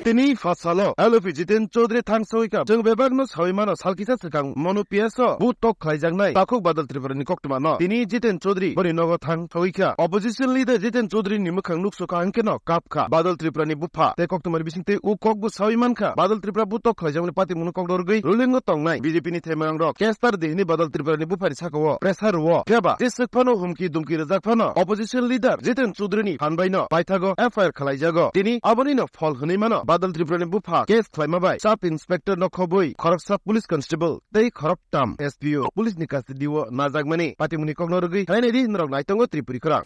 Tini fasalo LOP Jiten Chowdhury thang soika jeng bebagno sawimano salkisa sekang monu piaso bu tok khaijangnai takuk Badal Tripura ni koktmano tini Jiten Chowdhury boni nogo thang soika opposition leader Jiten Chowdhury ni mukhang nuksuka ankeno kapkha Badal Tripura ni Bupha te koktumari bisingte u kokbu sawimankha Badal Tripura bu tok khaijangnai pati munu kokdorgui ruling tongnai BJP ni themarang rok kestar dehini Badal Tripura ni Bupha ni sakao pressure wo keba jesek phano humki dumki rajak phano opposition leader Jiten Chowdhury ni Hambai no paithago FIR khalaijago tini aboni no phol huni mano Badal Tripura ni Bupha case claimabai sub inspector no khobui Khorang sub police constable tei Khorang tam SPO police ni custody wo najagmani patimuni koknorugui hainai di nrok naitongo Tripuri Khorang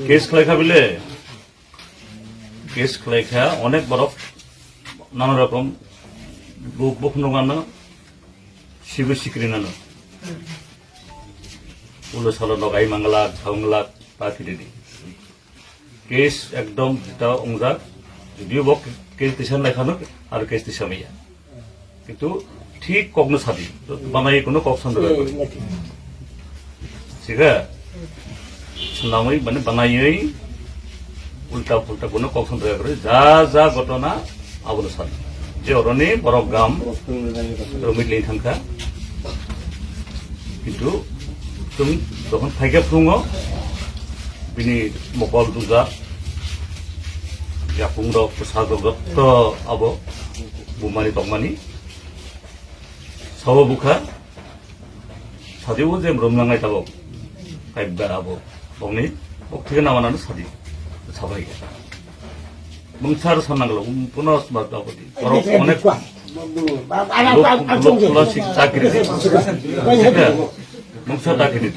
কেস খেলাইখা বিলে কেস খেলাইখা অনেক বড় নানা রকম বুক বুক নগানো শিবির সিকরি নানো police হলো নগাই মাংলা ঝাংলা পাখিরি কেস একদম যেটা অংজা যদিও বক কেস দিশান লেখানো আর কেস দিশামিয়া কিন্তু ঠিক কগ্ন সাদি বানাই কোনো কক সন্দেহ করে ঠিক আছে নামই মানে বানাই উল্টা ফুল্টা কোনো কক সন্দেহ করে যা যা ঘটনা আবলো সাদি যে অরণে বড় গ্রাম রমিটলেই থাকা কিন্তু তুমি যখন থাইকে ফুঙো বিনি মকল দুজা জাপুংর প্রসাদ গত্ত আব বুমানি তকমানি সব বুখা সাদিও যে রমলাঙাই তাব কাইবা আব বংনি বক থেকে নামানানো সাদি সাবাই মংসার সান্নাগলো পুনঃ বাদাবদি বড় অনেক তুলসী চাকরি মংসা চাকরি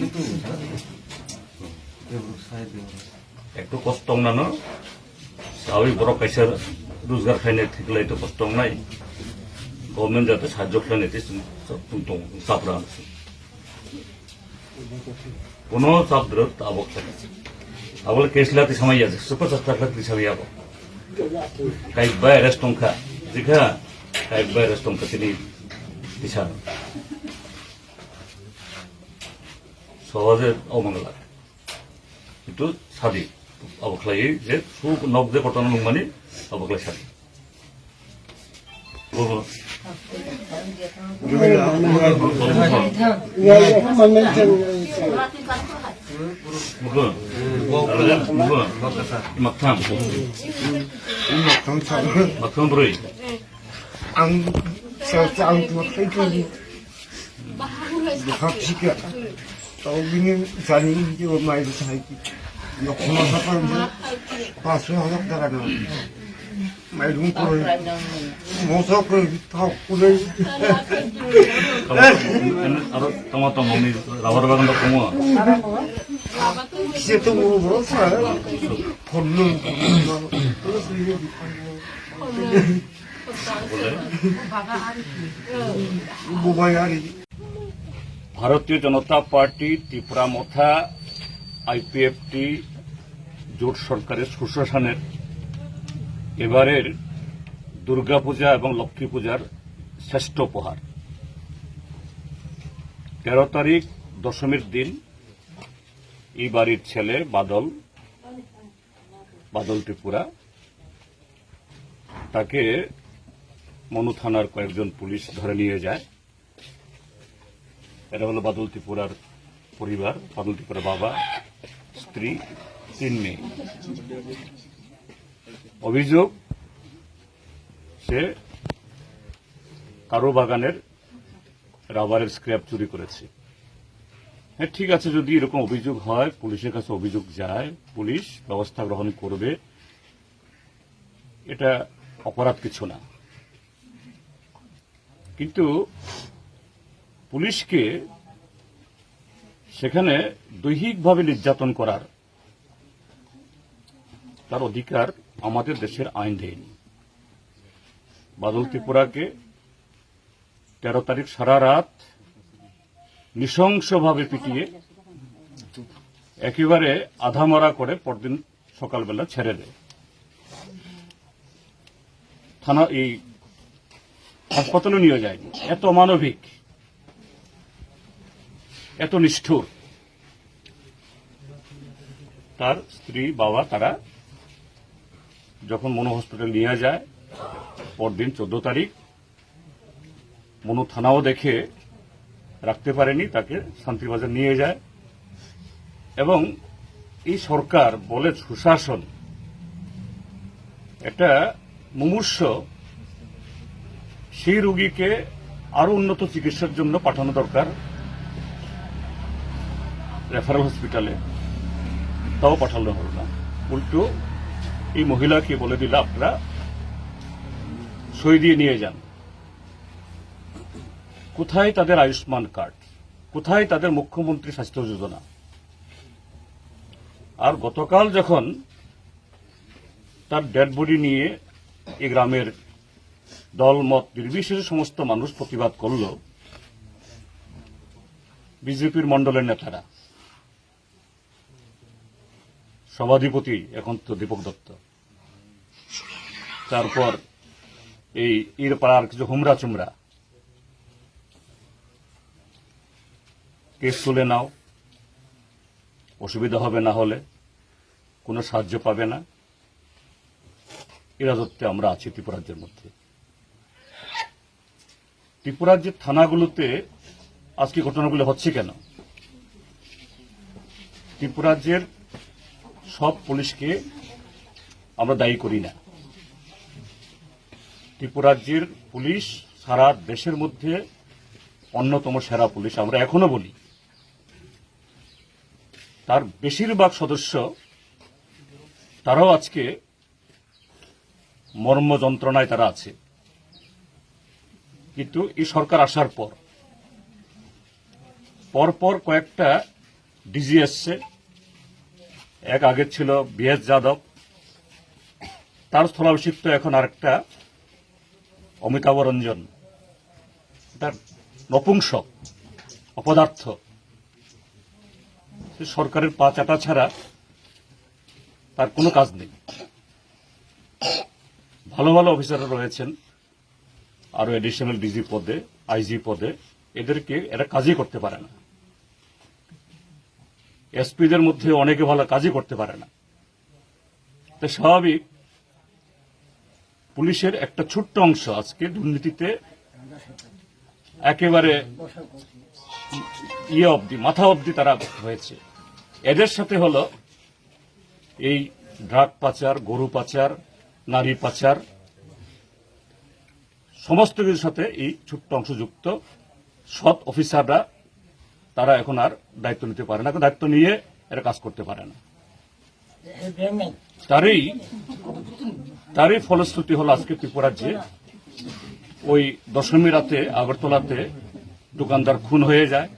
একটু কষ্ট নানো স্বাভাবিক বড় কাইসার রোজগার খাইনে ঠিকলাই তো কষ্ট নাই গভর্নমেন্ট যাতে সাহায্য খাইনে চাপরা আছে কোনো চাপ ধর আবক থাকে আবলে কেস লাতে সময় আছে সুপার চাস্তা লাতে সময় আবো কাইবা অ্যারেস্ট টংখা জিখা কাইবা অ্যারেস্ট টংখা তিনি দিশা সহজে অমঙ্গলা কিন্তু সাদি অবখলাই যে সুখ নব যে ঘটনা মানে অবখলাই সাদি 막상 브로이 ang ang tumakay kapsika tawagin sani hindi ko may sa hiki yung kumasa pa rin paso halak na ano may dung ko mosa ko tawag ko rin aro tama ni rabar bagan da kumo kasi ito mo bro sa kolon ভারতীয় জনতা party Tripura মথা IPFT জোট সরকারের সুশাসনের এবারের দুর্গাপূজা এবং লক্ষ্মী পূজার শ্রেষ্ঠ উপহার 13 তারিখ দশমীর দিন এই বাড়ির ছেলে বাদল ত্রিপুরা তাকে মনু থানার কয়েকজন পুলিশ ধরে নিয়ে যায় এরা হলো বাদল ত্রিপুরার পরিবার বাদল ত্রিপুরার বাবা স্ত্রী 3 মেয়ে অভিযোগ সে কারো বাগানের রাবারের স্ক্র্যাপ চুরি করেছে হ্যাঁ ঠিক আছে যদি এরকম অভিযোগ হয় পুলিশের কাছে অভিযোগ যায় পুলিশ ব্যবস্থা গ্রহণ করবে এটা অপরাধ কিছু না কিন্তু পুলিশকে সেখানে দৈহিকভাবে নির্যাতন করার তার অধিকার আমাদের দেশের আইন দেয়নি বাদল ত্রিপুরাকে 13 তারিখ সারা রাত নৃশংসভাবে পিটিয়ে একেবারে আধামরা করে পরদিন সকালবেলা ছেড়ে দেয় থানা এই হাসপাতালে নিয়ে যায়নি এত মানবিক এত নিষ্ঠুর তার স্ত্রী বাবা তারা যখন মনু হসপিটাল নিয়ে যায়, পরদিন 14 তারিখ মনু থানাও দেখে রাখতে পারেনি, তাকে শান্তিবাজার নিয়ে যায়। এবং এই সরকার বলে সুশাসন, এটা মুমূর্ষ সেই রোগীকে আরো উন্নত চিকিৎসার জন্য পাঠানো দরকার রেফারেল হসপিটালে, তাও পাঠানো হল না। উল্টো এই মহিলাকে বলে দিল আপনারা সই দিয়ে নিয়ে যান। কোথায় তাদের আয়ুষ্মান কার্ড, কোথায় তাদের মুখ্যমন্ত্রী স্বাস্থ্য যোজনা? আর গতকাল যখন তার ডেড বডি নিয়ে এই গ্রামের দলমত নির্বিশেষে সমস্ত মানুষ প্রতিবাদ করল, বিজেপির মণ্ডলের নেতারা, সভাধিপতি এখন তো দীপক দত্ত, তারপর এই এর পাড়ার কিছু হুমরা চুমরা, কেস তুলে নাও, অসুবিধা হবে, না হলে কোনো সাহায্য পাবে না, এই রাজত্বে আমরা আছি ত্রিপুরা রাজ্যের মধ্যে। ত্রিপুরা রাজ্যের থানাগুলোতে আজকে ঘটনাগুলো হচ্ছে কেন? ত্রিপুরা রাজ্যের সব পুলিশকে আমরা দায়ী করি না। ত্রিপুরা রাজ্যের পুলিশ সারা দেশের মধ্যে অন্যতম সেরা পুলিশ, আমরা এখনো বলি। তার বেশিরভাগ সদস্য তারাও আজকে মর্ম যন্ত্রণায় তারা আছে। কিন্তু এই সরকার আসার পর কয়েকটা ডিজি এসছে। এক আগে ছিল বিএস যাদব, তার স্থলাভিষিক্ত এখন আরেকটা অমিতাভ রঞ্জন, তার নপুংসক, অপদার্থ। সরকারের পা চাটা ছাড়া তার কোনো কাজ নেই। ভালো ভালো অফিসাররা রয়েছেন আরো এডিশনাল ডিজি পদে, আইজি পদে, এদেরকে এরা কাজই করতে পারে না। এসপিদের মধ্যে অনেকে ভালো কাজই করতে পারে না। তাই স্বাভাবিক পুলিশের একটা ছোট্ট অংশ আজকে দুর্নীতিতে একেবারে মাথা অবধি তারা হয়েছে। এদের সাথে হল এই ড্রাগ পাচার, গরু পাচার, নারী পাচার, সমস্ত কিছুর সাথে এই ছোট্ট অংশ যুক্ত। সৎ অফিসাররা তারা এখন আর দায়িত্ব নিতে পারে না, দায়িত্ব নিয়ে এরা কাজ করতে পারে না। তারই ফলশ্রুতি হল আজকে ত্রিপুরা রাজ্যে ওই দশমী রাতে আগরতলাতে দোকানদার খুন হয়ে যায়,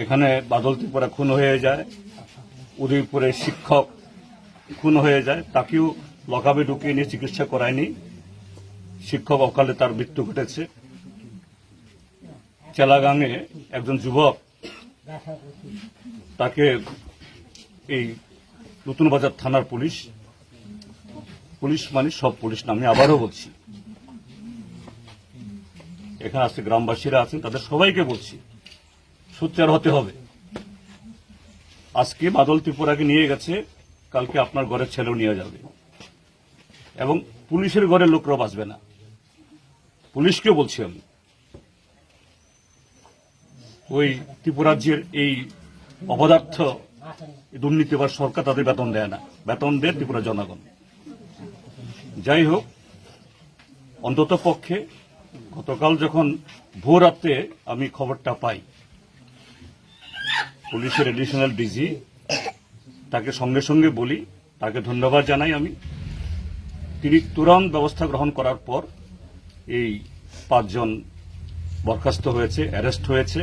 এখানে বাদল ত্রিপুরা খুন হয়ে যায়, উদয়পুরে শিক্ষক খুন হয়ে যায়, তাকেও লকআপে ঢুকিয়ে নিয়ে চিকিৎসা করায়নি, শিক্ষক অকালে তার মৃত্যু ঘটেছে। চেলাগাঙে একজন যুবক, তাকে এই নতুন বাজার থানার পুলিশ মানে সব পুলিশ না, আমি আবারও বলছি, এখানে আজকে গ্রামবাসীরা আছেন, তাদের সবাইকে বলছি সোচ্চার হতে হবে। আজকে বাদল ত্রিপুরাকে নিয়ে গেছে, কালকে আপনার ঘরের ছেলেও নিয়ে যাবে, এবং পুলিশের ঘরের লোকরাও বাঁচবে না। পুলিশকেও বলছি আমি, ওই ত্রিপুরা রাজ্যের এই অপদার্থ দুর্নীতিবাজ সরকার তাদের বেতন দেয় না, বেতন দেয় ত্রিপুরা জনগণ। যাই হোক, অন্তত পক্ষে গতকাল যখন ভোর রাতে আমি খবরটা পাই, পুলিশের এডিশনাল ডিজি, তাকে সঙ্গে সঙ্গে বলি, তাকে ধন্যবাদ জানাই আমি। তিনি তুরন্ত ব্যবস্থা গ্রহণ করার পর এই 5 জন বরখাস্ত হয়েছে, অ্যারেস্ট হয়েছে,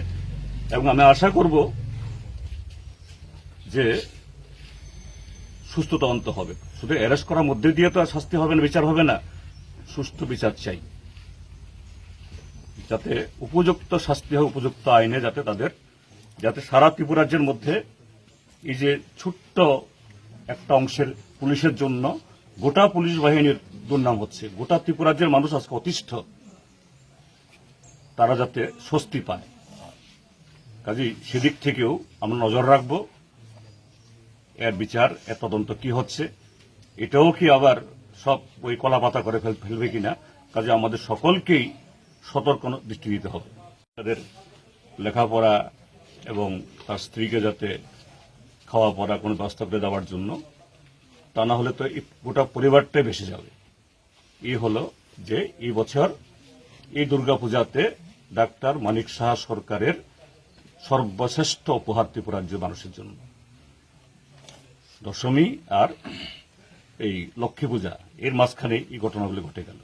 এবং আমি আশা করব যে সুস্থ তদন্ত হবে। শুধু অ্যারেস্ট করার মধ্যে দিয়ে তো আর শাস্তি হবে না, বিচার হবে না, সুষ্ঠু বিচার চাই, যাতে উপযুক্ত শাস্তি হয়, উপযুক্ত আইনে, যাতে সারা ত্রিপুরা রাজ্যের মধ্যে এই যে ছোট্ট একটা অংশের পুলিশের জন্য গোটা পুলিশ বাহিনীর দুর্নাম হচ্ছে, গোটা ত্রিপুরা রাজ্যের মানুষ আজকে অতিষ্ঠ, তারা যাতে স্বস্তি পায়। কাজেই সেদিক থেকেও আমরা নজর রাখব। এর বিচার এর তদন্ত কি হচ্ছে, এটাও কি আবার সব ওই কলা পাতা করে ফেলবে কিনা, কাজে আমাদের সকলকেই সতর্ক দৃষ্টি দিতে হবে। তাদের লেখাপড়া এবং তার স্ত্রীকে যাতে খাওয়া পড়া কোনো ব্যবস্থা করে দেওয়ার জন্য, তা না হলে তো এই গোটা পরিবারটাই ভেসে যাবে। এই হলো যে এই বছর এই দুর্গাপূজাতে ডাক্তার মানিক সাহা সরকারের সর্বশ্রেষ্ঠ উপহার ত্রিপুরা রাজ্যের মানুষের জন্য। দশমী আর এই লক্ষ্মী পূজা এর মাঝখানে এই ঘটনাগুলি ঘটে গেল।